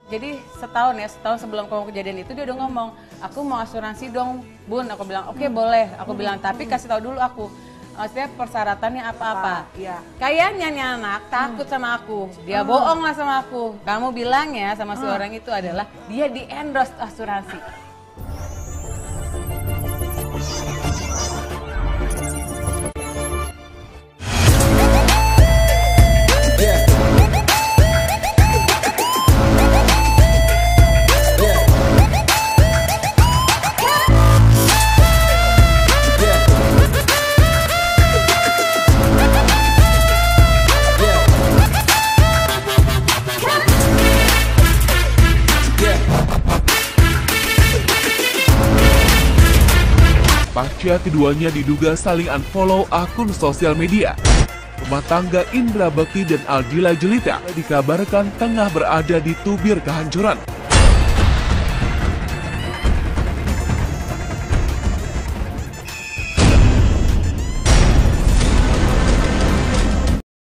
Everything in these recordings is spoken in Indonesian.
Jadi setahun sebelum kejadian itu dia udah ngomong, aku mau asuransi dong Bun. Aku bilang oke, boleh. Aku bilang tapi kasih tahu dulu aku. Maksudnya persyaratannya apa-apa. Iya. Kayaknya nih anak takut sama aku. Dia bohong lah sama aku. Kamu bilang ya sama si orang itu adalah dia di endorse asuransi. Pasca keduanya diduga saling unfollow akun sosial media. Rumah tangga Indra Bekti dan Aldila Jelita dikabarkan tengah berada di tubir kehancuran.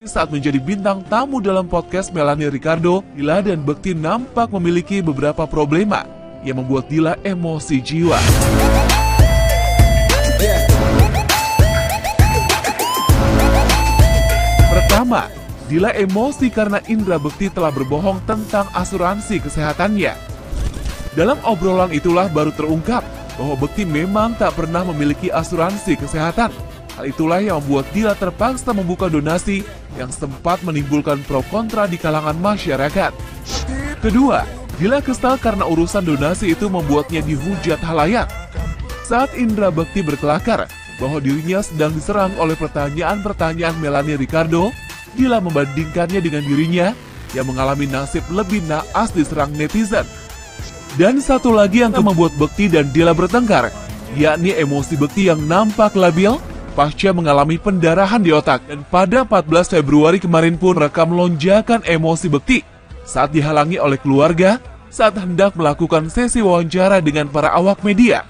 Saat menjadi bintang tamu dalam podcast Melanie Ricardo, Dila dan Bekti nampak memiliki beberapa problema yang membuat Dila emosi jiwa. Pertama, Dila emosi karena Indra Bekti telah berbohong tentang asuransi kesehatannya. Dalam obrolan itulah baru terungkap bahwa Bekti memang tak pernah memiliki asuransi kesehatan. Hal itulah yang membuat Dila terpaksa membuka donasi yang sempat menimbulkan pro kontra di kalangan masyarakat. Kedua, Dila kesal karena urusan donasi itu membuatnya dihujat halayak. Saat Indra Bekti berkelakar bahwa dirinya sedang diserang oleh pertanyaan-pertanyaan Melanie Ricardo, Dila membandingkannya dengan dirinya yang mengalami nasib lebih naas diserang netizen. Dan satu lagi yang membuat Bekti dan Dila bertengkar, yakni emosi Bekti yang nampak labil pasca mengalami pendarahan di otak. Dan pada 14 Februari kemarin pun rekam lonjakan emosi Bekti saat dihalangi oleh keluarga saat hendak melakukan sesi wawancara dengan para awak media.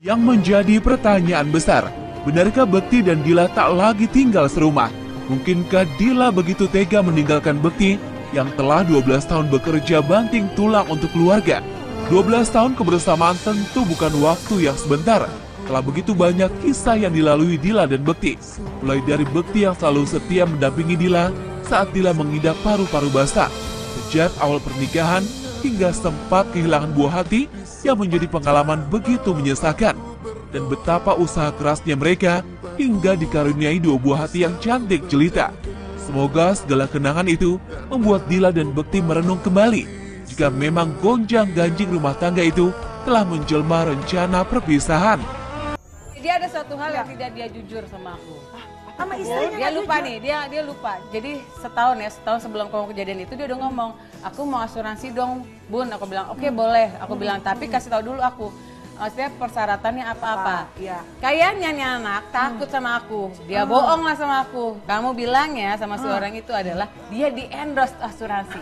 Yang menjadi pertanyaan besar, benarkah Bekti dan Dila tak lagi tinggal serumah? Mungkinkah Dila begitu tega meninggalkan Bekti yang telah 12 tahun bekerja banting tulang untuk keluarga? 12 tahun kebersamaan tentu bukan waktu yang sebentar. Telah begitu banyak kisah yang dilalui Dila dan Bekti. Mulai dari Bekti yang selalu setia mendampingi Dila saat Dila mengidap paru-paru basah. Sejak awal pernikahan hingga sempat kehilangan buah hati yang menjadi pengalaman begitu menyesakan. Dan betapa usaha kerasnya mereka hingga dikaruniai 2 buah hati yang cantik jelita. Semoga segala kenangan itu membuat Dila dan Bekti merenung kembali jika memang gonjang-ganjing rumah tangga itu telah menjelma rencana perpisahan. Dia ada satu hal yang tidak dia jujur sama aku. Sama istrinya Dia lupa nih, dia lupa. Jadi setahun sebelum kejadian itu dia udah ngomong, aku mau asuransi dong Bun. Aku bilang oke, boleh. Aku bilang tapi kasih tahu dulu aku. Maksudnya persyaratannya apa-apa. Iya. Kayaknya nih anak takut sama aku. Dia bohong lah sama aku. Kamu bilang ya sama si orang itu adalah dia di endorse asuransi.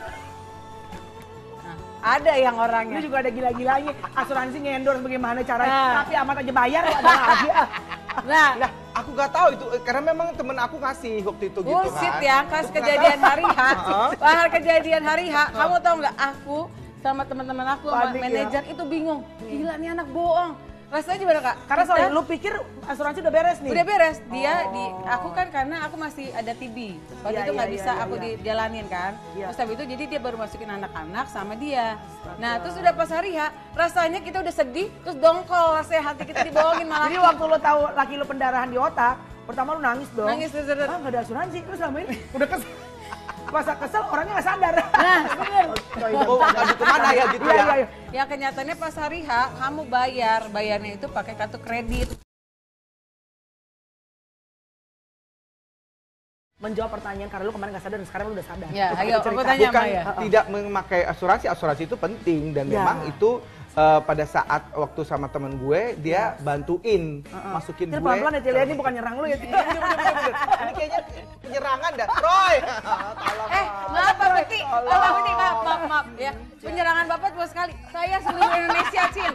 Nah, ada yang orangnya. Ini juga ada gila-gilanya. Asuransi nge-endorse bagaimana caranya. Tapi amat aja bayar ada lagi. Nah, aku gak tahu itu karena memang temen aku ngasih waktu itu gitu kan. bullshit ya, pas kejadian hari H. Pas kejadian hari H, kamu tahu nggak aku sama teman-teman aku sama manajer itu bingung. Gila nih anak bohong. Rasanya gimana Kak? Karena soalnya lu pikir asuransi udah beres nih? Udah beres. Dia aku kan karena aku masih ada TB. Waktu itu nggak bisa aku dijalanin kan. Terus habis itu jadi dia baru masukin anak-anak sama dia. Nah terus udah pas hari H, rasanya kita udah sedih, terus dongkol rasanya hati kita dibohongin malah. Jadi waktu lu tahu laki lu pendarahan di otak, pertama lu nangis dong. Nangis terus. Nggak ada asuransi, terus selama ini udah kesel. Pas kesel orangnya nggak sadar. Nah bener. Oh, ngadu kemana ya gitu ya? Ya kenyataannya pas hari H, kamu bayarnya itu pakai kartu kredit. Menjawab pertanyaan karena lu kemarin nggak sadar dan sekarang lu udah sadar. Ya, ayo aku tanya Bukan Maya. tidak memakai asuransi itu penting dan memang itu pada saat waktu sama temen gue dia bantuin masukin gue. Pelan-pelan ya Celia, ini bukan nyerang lu ya. Bener. Ini kayaknya penyerangan dah, Roy. Maaf Pak Bekti, maaf ya. Penyerangan Bapak tua sekali. Saya seluruh Indonesia, Cin.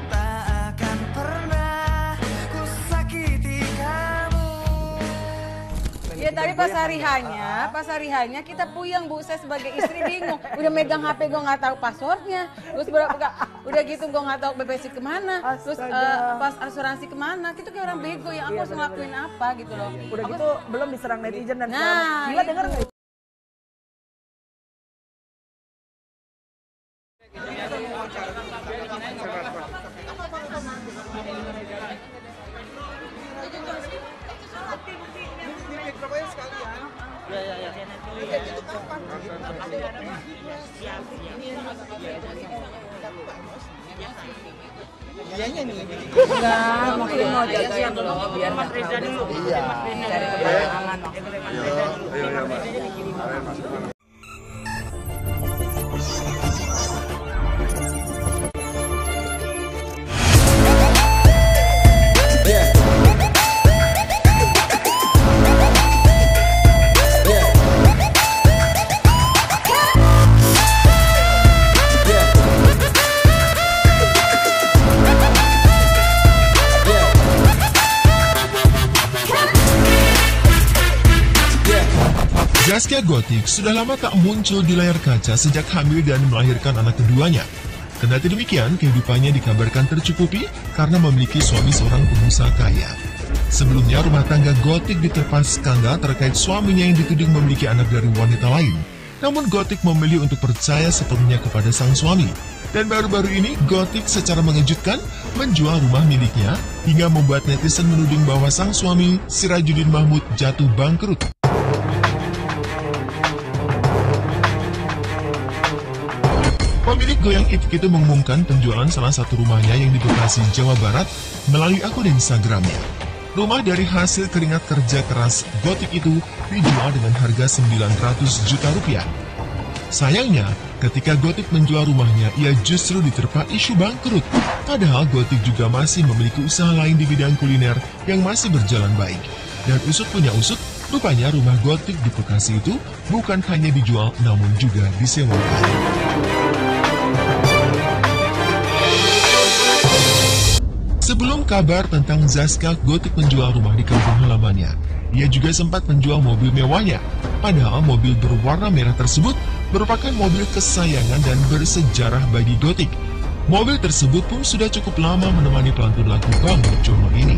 Tak akan pernah ku sakiti kamu. Ya tadi pas hari hanya kita puyeng Bu, saya sebagai istri bingung. Udah megang HP gue nggak tahu passwordnya, terus udah gitu gue nggak tahu BPC kemana, terus pas asuransi kemana, gitu kayak orang bego yang aku harus ngelakuin apa gitu loh. Udah gitu belum diserang netizen dan Nah, Dila denger nggak? Enggak, maksudnya mau jagain dulu biar Mas Reza dulu. Iya. Cari keberlangan maksudnya. Zaskia Gotik sudah lama tak muncul di layar kaca sejak hamil dan melahirkan anak keduanya. Kendati demikian, kehidupannya dikabarkan tercukupi karena memiliki suami seorang pengusaha kaya. Sebelumnya, rumah tangga Gotik diterpa skandal terkait suaminya yang dituding memiliki anak dari wanita lain. Namun Gotik memilih untuk percaya sepenuhnya kepada sang suami. Dan baru-baru ini, Gotik secara mengejutkan menjual rumah miliknya hingga membuat netizen menuding bahwa sang suami, Sirajuddin Mahmud, jatuh bangkrut. Pemilik Goyang Itik itu mengumumkan penjualan salah satu rumahnya yang di Bekasi, Jawa Barat melalui akun Instagramnya. Rumah dari hasil keringat kerja keras Gotik itu dijual dengan harga 900 juta rupiah. Sayangnya, ketika Gotik menjual rumahnya, ia justru diterpa isu bangkrut. Padahal Gotik juga masih memiliki usaha lain di bidang kuliner yang masih berjalan baik. Dan usut punya usut, rupanya rumah Gotik di Bekasi itu bukan hanya dijual namun juga disewakan. Sebelum kabar tentang Zaskia Gotik menjual rumah di kampung halamannya, ia juga sempat menjual mobil mewahnya. Padahal mobil berwarna merah tersebut merupakan mobil kesayangan dan bersejarah bagi Gotik. Mobil tersebut pun sudah cukup lama menemani pelantun lagu Bang Jono ini.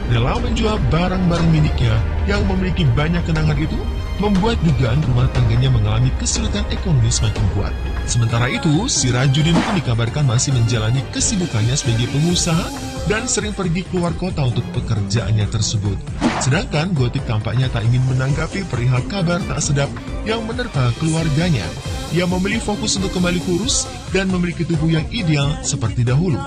Rela menjual barang-barang miliknya yang memiliki banyak kenangan itu, membuat dugaan rumah tangganya mengalami kesulitan ekonomi semakin kuat. Sementara itu, Sirajuddin pun dikabarkan masih menjalani kesibukannya sebagai pengusaha dan sering pergi keluar kota untuk pekerjaannya tersebut. Sedangkan Gotik tampaknya tak ingin menanggapi perihal kabar tak sedap yang menerpa keluarganya. Ia memilih fokus untuk kembali kurus dan memiliki tubuh yang ideal seperti dahulu.